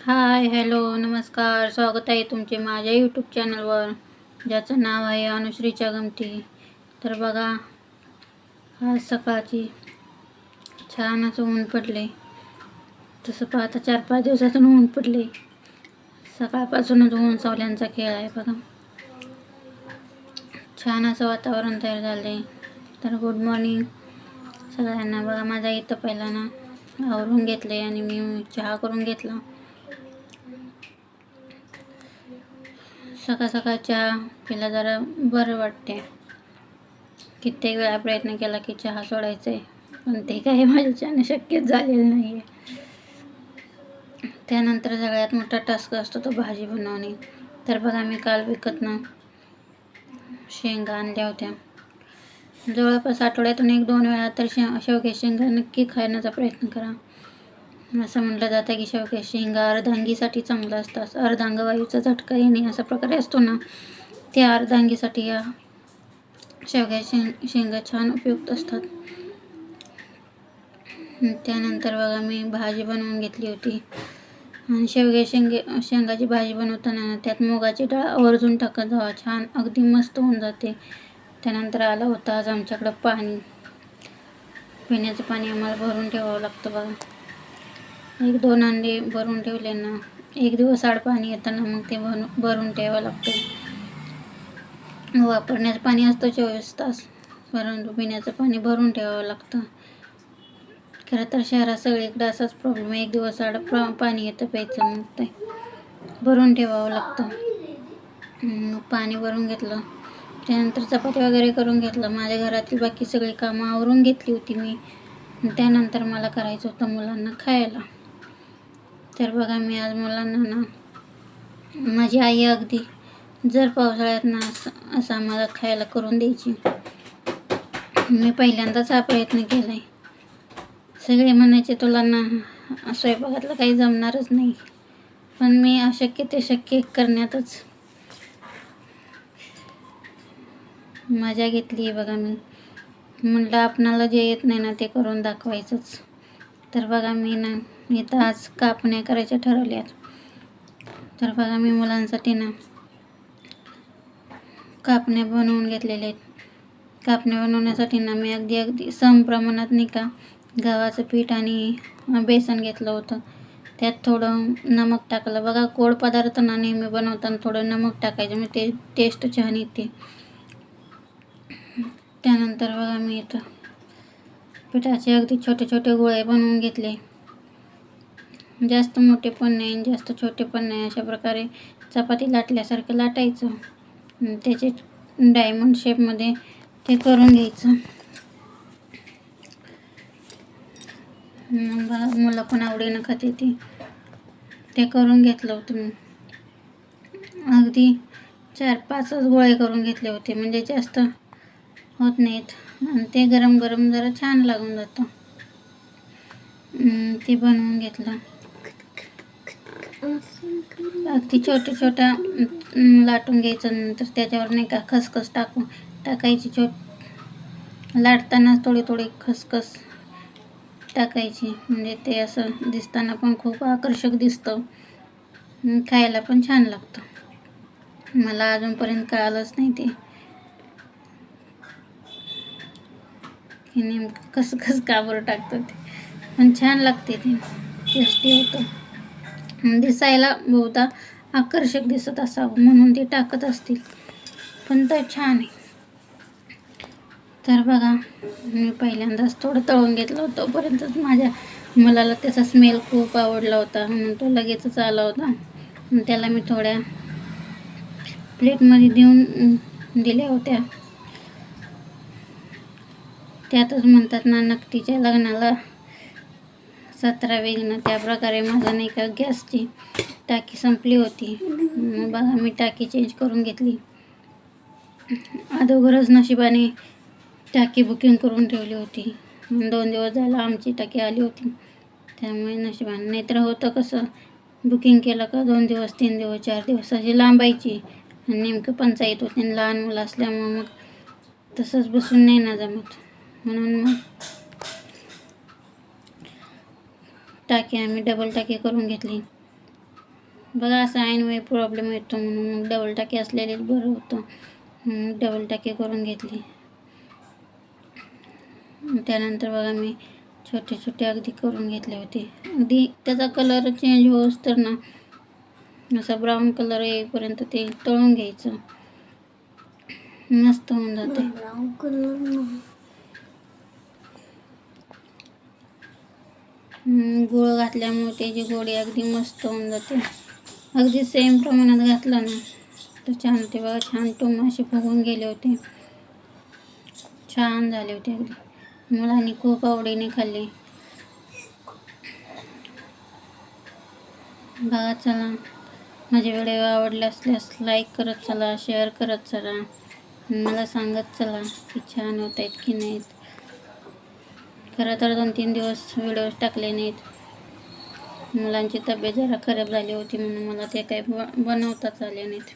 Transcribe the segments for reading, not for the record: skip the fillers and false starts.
हाय, hello, नमस्कार. स्वागत आहे तुमचे माझ्या यूट्यूब चॅनलवर, ज्याचं नाव आहे अनुश्रीच्या गमती. तर बघा, आज सकाळची छान असं ऊन पडले. तसं पाहता 4-5 दिवसातून ऊन पडले. सकाळपासूनच ऊन सावल्यांचा खेळ आहे बघा. छान असं वातावरण तयार झाले. तर गुड मॉर्निंग सगळ्यांना. बघा, माझा इथं पहिला ना आवरून घेतले आणि मी चहा करून घेतला. सकाळ सकाळ चहा पिला जरा बरं वाटते. कित्येक वेळा प्रयत्न केला की चहा सोडायचा आहे, पण ते काही माझ्याच्याने शक्यच झालेलं नाही आहे. त्यानंतर सगळ्यात मोठा टास्क असतो तो भाजी बनवणे. तर बघा, मी काल विकत ना शेंगा आणल्या होत्या. जवळपास आठवड्यातून 1-2 वेळा तर शेवग्याच्या शेंगा नक्की खाण्याचा प्रयत्न करा. असं म्हटलं जातं की शेवग्याच्या शेंगा अर्धांगीसाठी चांगलं असतात. अर्धांगवायूचा झटका येणे असा प्रकारे असतो ना, त्या अर्धांगीसाठी या शेवग्याच्या शेंगा छान उपयुक्त असतात. त्यानंतर बघा, मी भाजी बनवून घेतली होती. आणि शेंगाची भाजी बनवताना ना त्यात मुगाची डाळ आवर्जून टाकत जावा, छान अगदी मस्त होऊन जाते. त्यानंतर आलं होतं आज आमच्याकडं पाणी. पिण्याचं पाणी आम्हाला भरून ठेवावं लागतं बघा. 1-2 अंडे भरून ठेवले ना, 1 दिवस आड पाणी येतं ना, मग ते भरून ठेवावं लागतं. वापरण्याचं पाणी असतं 24 तास, परंतु पिण्याचं पाणी भरून ठेवावं लागतं. खरं तर शहरात सगळीकडे असाच प्रॉब्लेम आहे. 1 दिवस आड पाणी येतं प्यायचं, मग ते भरून ठेवावं लागतं. पाणी भरून घेतलं. त्यानंतर चपाती वगैरे करून घेतलं. माझ्या घरातील बाकी सगळी कामं आवरून घेतली होती मी. त्यानंतर मला करायचं होतं मुलांना खायला. तर बघा, मी आज मुलांना ना माझी आई अगदी जर पावसाळ्यात ना असं आम्हाला खायला करून द्यायची. मी पहिल्यांदाच हा प्रयत्न केला आहे. सगळे म्हणायचे तुला ना स्वयंपाकातलं काही जमणारच नाही, पण मी अशक्य ते शक्य करण्यातच मजा घेतली बघा. मी म्हटलं आपणाला जे येत नाही ना ते करून दाखवायचंच. तर बघा, मी ना इथं आज कापण्या करायच्या ठरवल्यात. तर बघा, मी मुलांसाठी ना कापण्या बनवून घेतलेल्या आहेत. कापण्या बनवण्यासाठी ना मी अगदी समप्रमाणात नाही का गव्हाचं पीठ आणि बेसन घेतलं होतं. त्यात थोडं नमक टाकलं. बघा, गोड पदार्थ ना नेहमी बनवताना थोडं नमक टाकायचं, म्हणजे ते टेस्ट छान येते. त्यानंतर बघा, मी इथं पिठाचे अगदी छोटे छोटे गोळे बनवून घेतले. जास्त मोठे पण नाही, जास्त छोटे पण नाही. अशा प्रकारे चपाती लाटल्यासारखं लाटायचं. त्याचे डायमंड शेपमध्ये ते करून घ्यायचं. मुलं पण आवडीनं खाते ते करून घेतलं होतं मी. अगदी 4-5च गोळे करून घेतले होते, म्हणजे जास्त होत नाहीत. आणि ते गरम गरम जरा छान लागून जातं. ते बनवून घेतलं. अगदी छोट्या लाटून घ्यायचं. नंतर त्याच्यावर नाही का खसखस टाकायची. लाटतानाच थोडी खसखस टाकायची, म्हणजे ते असं दिसताना पण खूप आकर्षक दिसतं, खायला पण छान लागतं. मला अजूनपर्यंत कळालंच नाही ते की नेमकं खसखस का बरं टाकतं ते, पण छान लागते. ते टेस्टी होतं. दिसायला बहुधा आकर्षक दिसत असावं म्हणून ते टाकत असतील, पण तर छान आहे. तर बघा, मी पहिल्यांदाच थोडं तळून घेतलं होतं. तोपर्यंतच माझ्या मुलाला त्याचा स्मेल खूप आवडला होता, म्हणून तो लगेचच आला होता. त्याला मी थोड्या प्लेटमध्ये देऊन दिल्या होत्या. त्यातच म्हणतात ना, नकटीच्या लग्नाला 17 विघ्न, त्याप्रकारे माझं नाही का गॅसची टाकी संपली होती. मग बघा, मी टाकी चेंज करून घेतली. अगोदरच नशिबाने टाकी बुकिंग करून ठेवली होती. 2 दिवस झाला आमची टाकी आली होती, त्यामुळे नशिबाने. नाहीतर होतं कसं, बुकिंग केलं का 2 दिवस, 3 दिवस, 4 दिवस अशी लांबायची आणि नेमकं पंचायत होती. आणि लहान मुलं असल्यामुळं मग तसंच बसून नाही ना जमत, म्हणून मग टाकी आम्ही डबल टाकी करून घेतली. बघा असं ऐनवेळी प्रॉब्लेम येतो म्हणून मग डबल टाकी असलेलीच बरं होतं. डबल टाकी करून घेतली. त्यानंतर बघा मी छोटे छोटे अगदी करून घेतले होते. अगदी त्याचा कलर चेंज होस तर ना असा ब्राऊन कलर येईपर्यंत ते तळून घ्यायचं. मस्त होऊन जाते. गूळ घातल्यामुळे त्याची गोडी अगदी मस्त होऊन जाते. अगदी सेम प्रमाणात घातलं ना तर छान ते बघा. छान टोम असे फुगून गेले होते. छान झाले होते अगदी. मुलांनी खूप आवडीने खाल्ले. बघा चला, माझे व्हिडिओ आवडले असल्यास लाईक करत चला, शेअर करत चला, मला सांगत चला की छान होत आहेत की नाहीत. खरं तर 2-3 दिवस व्हिडिओज टाकले नाहीत. मुलांची तब्येत जरा खराब झाली होती म्हणून मला ते काही बनवताच आले नाहीत.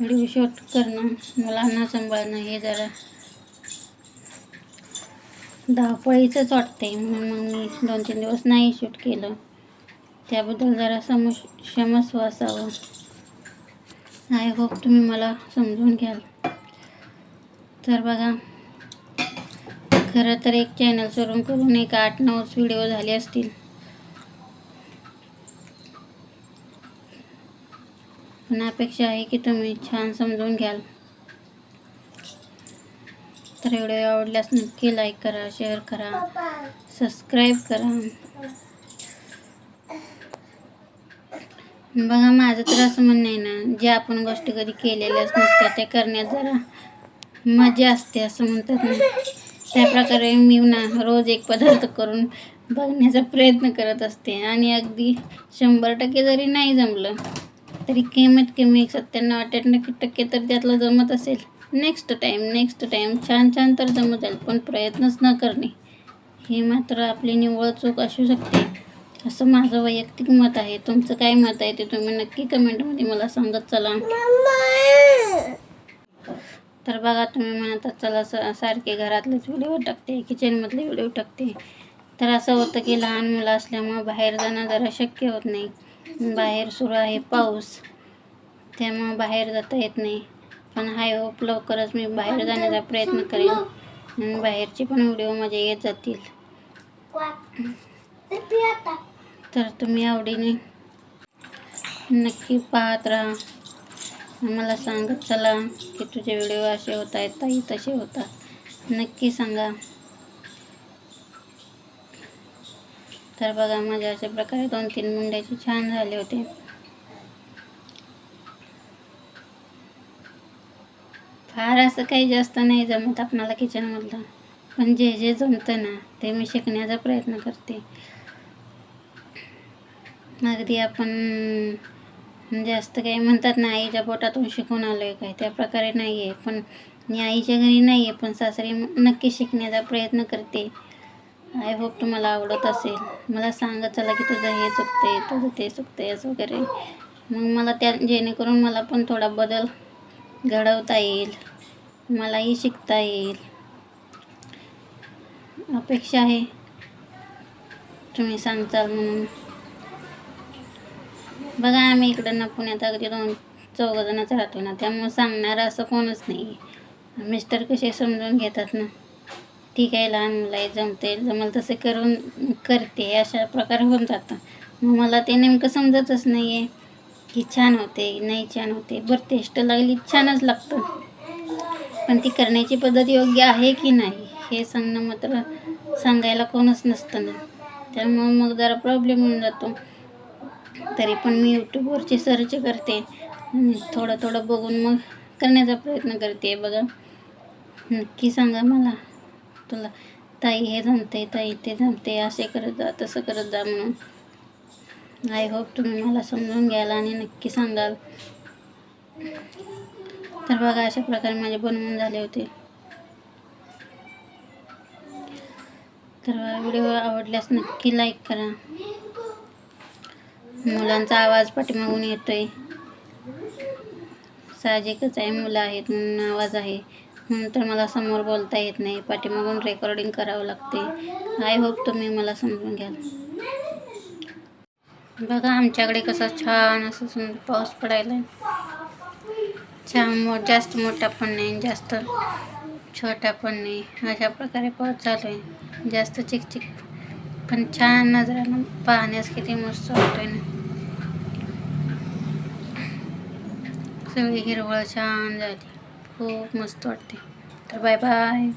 व्हिडिओ शूट करणं, मुलांना सांभाळणं हे जरा धावपळीचंच वाटते म्हणून मग मी 2-3 दिवस नाही शूट केलं. त्याबद्दल जरा क्षमस्व असावं. आय होप तुम्ही मला समजून घ्याल. तर बघा, खरं तर एक चॅनल सुरू करून एक 8-9 व्हिडिओ झाले असतील. पण अपेक्षा आहे की तुम्ही छान समजून घ्याल. तर व्हिडिओ आवडल्यास नक्की लाईक करा, शेअर करा, सबस्क्राईब करा. बघा माझं तर असं म्हणणं आहे ना, जे आपण गोष्टी कधी केलेल्याच नसतात त्या करण्यात जरा मजा असते असं म्हणतात ना. त्याप्रकारे मी ना रोज एक पदार्थ करून बघण्याचा प्रयत्न करत असते. आणि अगदी 100% जरी नाही जमलं तरी कमीत कमी 97-98% तर त्यातलं जमत असेल. नेक्स्ट टाईम छान तर जमत जाईल. पण प्रयत्नच न करणे हे मात्र आपली निव्वळ चूक असू शकते, असं माझं वैयक्तिक मत आहे. तुमचं काय मत आहे ते तुम्ही नक्की कमेंटमध्ये मला सांगत चला. तर बघा, तुम्ही म्हणतात चला सारखे घरातलेच व्हिडिओ टाकते, किचनमधले व्हिडिओ टाकते. तर असं होतं की लहान मुलं असल्यामुळं बाहेर जाणं जरा शक्य होत नाही. बाहेर सुरू आहे पाऊस, त्यामुळं बाहेर जाता येत नाही. पण हाय होप लवकरच मी बाहेर जाण्याचा प्रयत्न करेन आणि बाहेरचे पण व्हिडिओ माझे येत जातील. तर तुम्ही आवडीने नक्की पाहत राहा. मला सांगत चला की तुझे व्हिडिओ असे होत आहेत ताई, तसे होतात. नक्की सांगा. तर बघा, माझ्या अशा प्रकारे 2-3 मुंड्याचे छान झाले होते. फार असं काही जास्त नाही जमत आपणाला किचनमधलं, पण जे जमतं ना ते मी शिकण्याचा प्रयत्न करते. अगदी आपण जास्त काही म्हणतात ना आईच्या पोटातून शिकून आलो आहे काय, त्या प्रकारे नाही आहे. पण मी आईच्या घरी नाही आहे, पण सासरी नक्की शिकण्याचा प्रयत्न करते. आय होप तुम्हाला आवडत असेल. मला सांगत चला की तुझं हे चुकते, तुझं ते चुकते असं वगैरे. मग मला जेणेकरून मला पण थोडा बदल घडवता येईल, मलाही शिकता येईल. अपेक्षा आहे तुम्ही सांगताल म्हणून. बघा, आम्ही इकडं ना पुण्यात अगदी 2-4 जणच राहतो ना, त्यामुळं सांगणारं असं कोणच नाही. मिस्टर कसे समजून घेतात ना, ठीक आहे लहान मुलं आहे, जमल तसे करते अशा प्रकारे होऊन जातं. मग मला ते नेमकं समजतच नाही आहे की छान होते नाही छान होते. बरं टेस्ट लागली छानच लागतं, पण ती करण्याची पद्धत योग्य आहे की नाही हे सांगणं मात्र सांगायला कोणच नसतं ना. त्यामुळं मग जरा प्रॉब्लेम होऊन जातो. तरी पण मी यूट्यूबवरची सर्च करते आणि थोडं बघून मग करण्याचा प्रयत्न करते. बघा, नक्की सांगा मला, तुला ताई हे जमते, ताई ते जमते, असे करत जा तसं करत जा म्हणून. आय होप तुम्ही मला समजून घ्याल आणि नक्की सांगाल. तर बघा, अशा प्रकारे माझे बनवून झाले होते. तर व्हिडिओ आवडल्यास नक्की लाईक करा. मुलांचा आवाज पाठीमागून येतोय, साहजिकच आहे, मुलं आहेत म्हणून आवाज आहे. म्हणून तर मला समोर बोलता येत नाही, पाठीमागून रेकॉर्डिंग करावं लागते. आय होप तुम्ही मला समजून घ्याल. बघा आमच्याकडे कसा छान असं सुंदर पाऊस पडायला छान जास्त मोठा पण नाही जास्त छोटा पण नाही अशा प्रकारे पाऊस चालू आहे. जास्त चिकचिक पण छान नजरानं पाहण्यास किती मस्त वाटतोय ना. सगळी हिरवळ छान झाली खूप मस्त वाटते. तर बाय बाय.